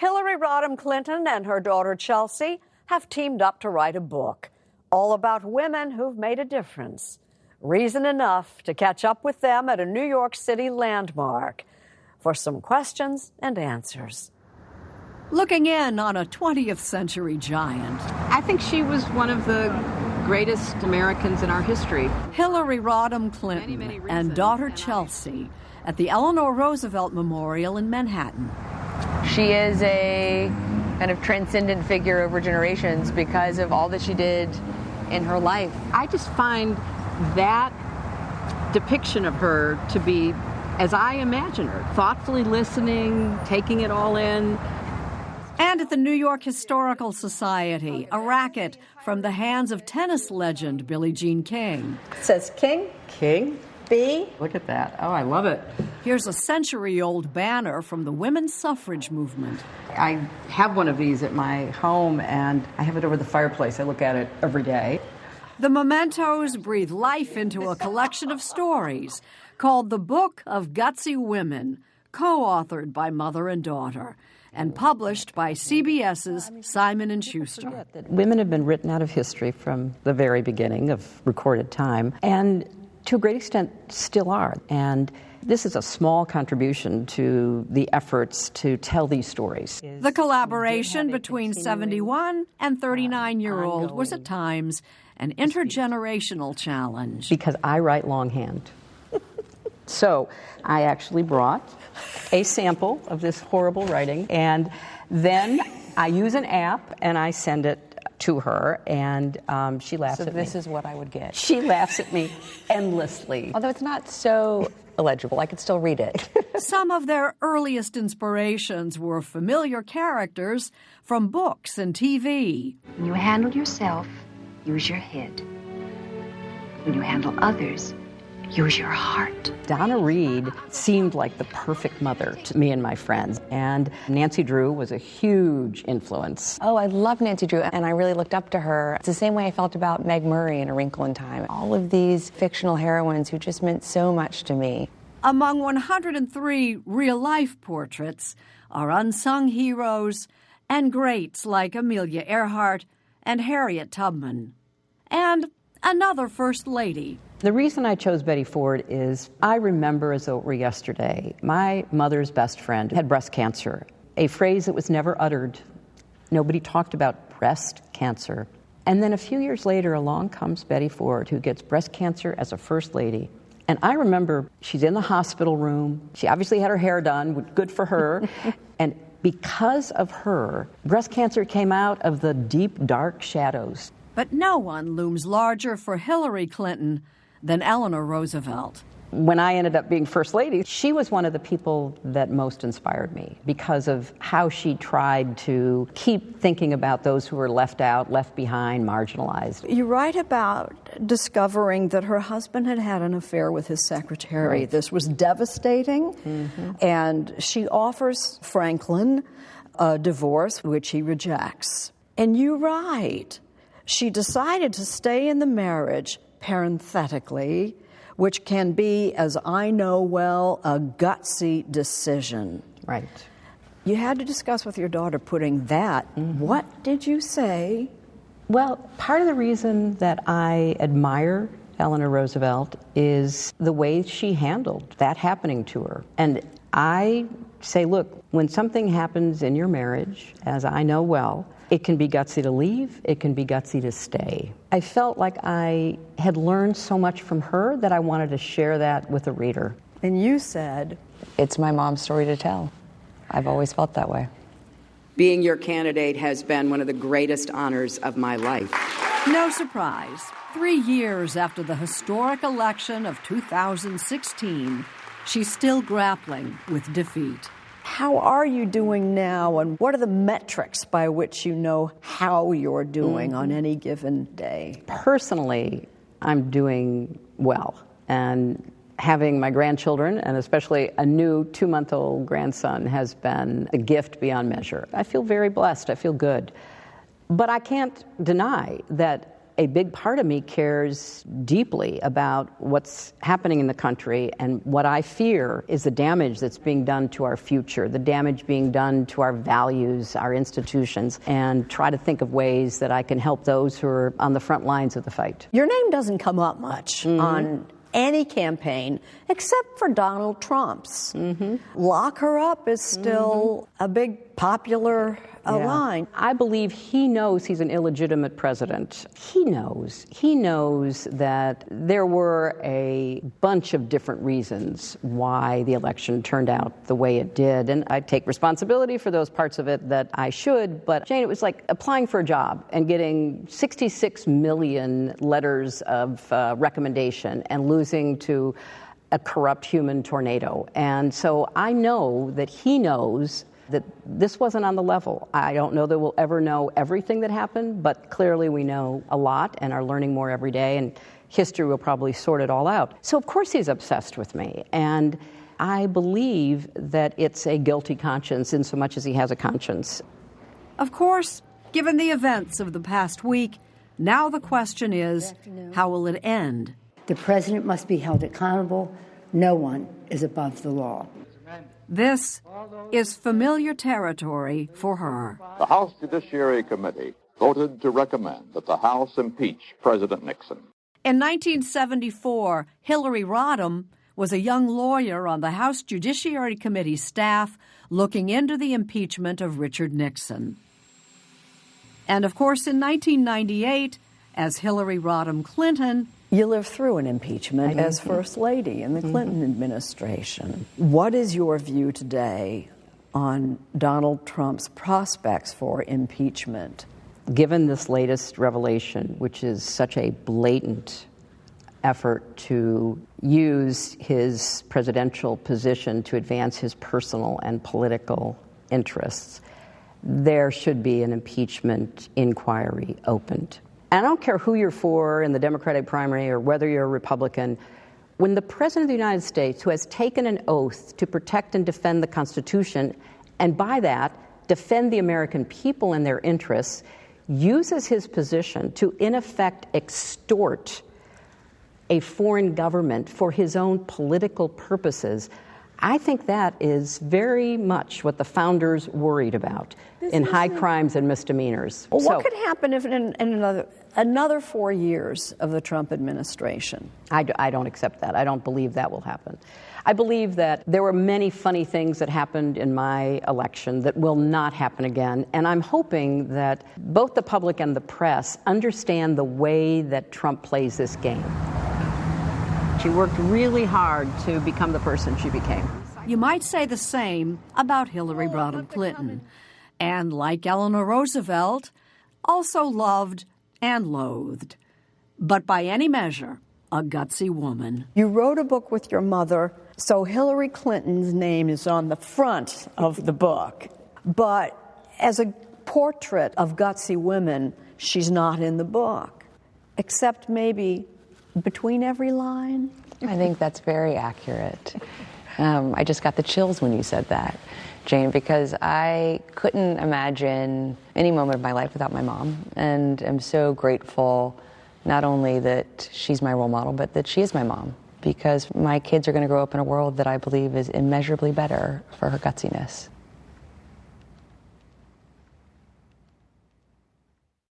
Hillary Rodham Clinton and her daughter Chelsea have teamed up to write a book all about women who've made a difference. Reason enough to catch up with them at a New York City landmark for some questions and answers. Looking in on a 20th century giant. I think she was one of the greatest Americans in our history. Hillary Rodham Clinton Many and daughter Chelsea at the Eleanor Roosevelt Memorial in Manhattan. She is a kind of transcendent figure over generations because of all that she did in her life. I just find that depiction of her to be, as I imagine her, thoughtfully listening, taking it all in. And at the New York Historical Society, a racket from the hands of tennis legend Billie Jean King. It says King. King? B. Look at that. Oh, I love it. Here's a century-old banner from the women's suffrage movement. I have one of these at my home, and I have it over the fireplace. I look at it every day. The mementos breathe life into a collection of stories called The Book of Gutsy Women, co-authored by mother and daughter, and published by CBS's Simon & Schuster. Women have been written out of history from the very beginning of recorded time, and to a great extent still are. And this is a small contribution to the efforts to tell these stories. The collaboration between 71 and 39-year-old was at times an intergenerational challenge. Because I write longhand. So I actually brought a sample of this horrible writing, and then I use an app and I send it to her, and she laughs at me. So this is what I would get. She laughs at me endlessly. Although it's not so illegible, I could still read it. Some of their earliest inspirations were familiar characters from books and TV. When you handle yourself, use your head. When you handle others, use your heart. Donna Reed seemed like the perfect mother to me and my friends, and Nancy Drew was a huge influence. Oh, I love Nancy Drew, and I really looked up to her. It's the same way I felt about Meg Murray in A Wrinkle in Time. All of these fictional heroines who just meant so much to me. Among 103 real-life portraits are unsung heroes and greats like Amelia Earhart and Harriet Tubman. And another First Lady. The reason I chose Betty Ford is I remember as though it were yesterday. My mother's best friend had breast cancer, a phrase that was never uttered. Nobody talked about breast cancer. And then a few years later, along comes Betty Ford, who gets breast cancer as a First Lady. And I remember she's in the hospital room. She obviously had her hair done, good for her. And because of her, breast cancer came out of the deep, dark shadows. But no one looms larger for Hillary Clinton than Eleanor Roosevelt. When I ended up being First Lady, she was one of the people that most inspired me because of how she tried to keep thinking about those who were left out, left behind, marginalized. You write about discovering that her husband had had an affair with his secretary. Right. This was devastating, and she offers Franklin a divorce, which he rejects. And you write, she decided to stay in the marriage, parenthetically, which can be, as I know well, a gutsy decision. Right. You had to discuss with your daughter putting that. What did you say? Well, part of the reason that I admire Eleanor Roosevelt is the way she handled that happening to her. And I say, look, when something happens in your marriage, as I know well, it can be gutsy to leave, it can be gutsy to stay. I felt like I had learned so much from her that I wanted to share that with the reader. And you said, It's my mom's story to tell. I've always felt that way. Being your candidate has been one of the greatest honors of my life. No surprise, 3 years after the historic election of 2016, she's still grappling with defeat. how are you doing now, and what are the metrics by which you know how you're doing on any given day? Personally, I'm doing well, and having my grandchildren, and especially a new 2-month-old grandson, has been a gift beyond measure. I feel very blessed. I feel good. But I can't deny that a big part of me cares deeply about what's happening in the country, and what I fear is the damage that's being done to our future, the damage being done to our values, our institutions, and try to think of ways that I can help those who are on the front lines of the fight. Your name doesn't come up much on any campaign except for Donald Trump's. Lock her up is still a big popular line. I believe he knows he's an illegitimate president. He knows that there were a bunch of different reasons why the election turned out the way it did, and I take responsibility for those parts of it that I should, but Jane, it was like applying for a job and getting 66 million letters of recommendation and losing to a corrupt human tornado. And so I know that he knows that this wasn't on the level. I don't know that we'll ever know everything that happened, but clearly we know a lot and are learning more every day, and history will probably sort it all out. So of course he's obsessed with me, and I believe that it's a guilty conscience in so much as he has a conscience. Of course, given the events of the past week, now the question is, how will it end? The president must be held accountable. No one is above the law. This is familiar territory for her. The House Judiciary Committee voted to recommend that the House impeach President Nixon. In 1974, Hillary Rodham was a young lawyer on the House Judiciary Committee staff looking into the impeachment of Richard Nixon. And of course, in 1998, as Hillary Rodham Clinton, you lived through an impeachment as First Lady in the Clinton administration. What is your view today on Donald Trump's prospects for impeachment? Given this latest revelation, which is such a blatant effort to use his presidential position to advance his personal and political interests, there should be an impeachment inquiry opened. And I don't care who you're for in the Democratic primary or whether you're a Republican, when the President of the United States, who has taken an oath to protect and defend the Constitution, and by that, defend the American people and their interests, uses his position to, in effect, extort a foreign government for his own political purposes, I think that is very much what the founders worried about in high crimes and misdemeanors. Well, what could happen if in another 4 years of the Trump administration? I don't accept that. I don't believe that will happen. I believe that there were many funny things that happened in my election that will not happen again, and I'm hoping that both the public and the press understand the way that Trump plays this game. She worked really hard to become the person she became. You might say the same about Hillary Rodham Clinton, and like Eleanor Roosevelt, also loved and loathed, but by any measure, a gutsy woman. You wrote a book with your mother, so Hillary Clinton's name is on the front of the book. But as a portrait of gutsy women, she's not in the book, except maybe between every line. I think that's very accurate. I just got the chills when you said that, Jane, because I couldn't imagine any moment of my life without my mom, and I'm so grateful not only that she's my role model, but that she is my mom, because my kids are going to grow up in a world that I believe is immeasurably better for her gutsiness.